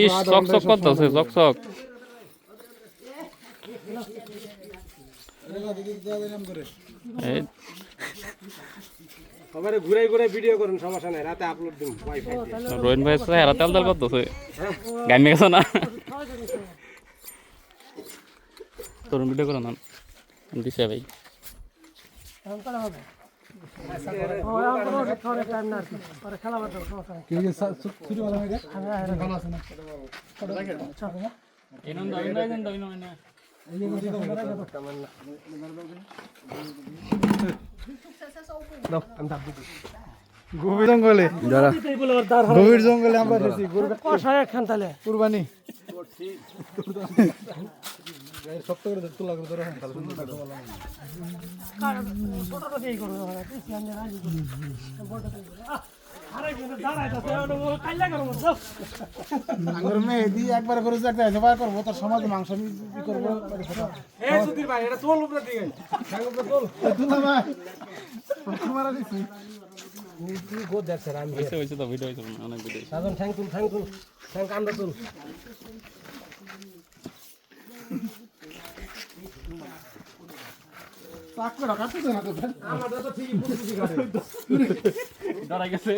এই চক চক করতেছে চক চক এই সবারে ঘুরাই ঘুরাই ভিডিও করুন, সমস্যা নাই, রাতে আপলোড দিন ওয়াইফাই দিয়ে। রোহিন ভাই হেরা তেল তেল করতেছে গাইমে গেছে না তোর ভিডিও করো না দিছে ভাই গভীর জঙ্গলে গভীর জঙ্গলে আমরা কুরবানি শক্ত করে তোলা করে ধরো মেহেদি একবার করে করবো তার সমাজ মাংস করবো অনেক ভিডিও ডরা গেছে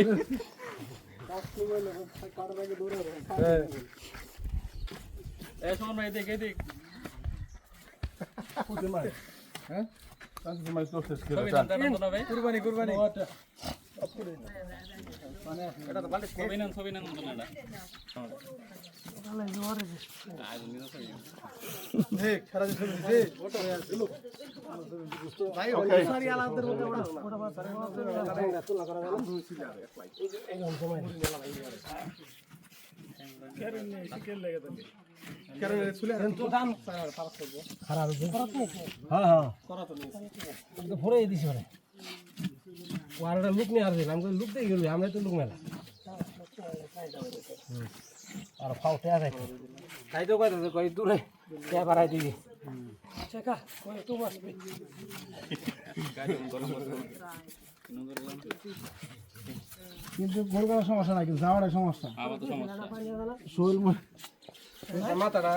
কুরবানি কুরবানি লুক নিয়ে আসবে আমি লুক দিয়ে গেল, আমরা তো লুক মেলা আর ফাউটে আছে তাই তো কই দূরে বাড়াই দিবি কিন্তু বড় কোনো সমস্যা নাই, কিন্তু যাওয়ার সমস্যা আবার তো সমস্যা শরীর মাথাটা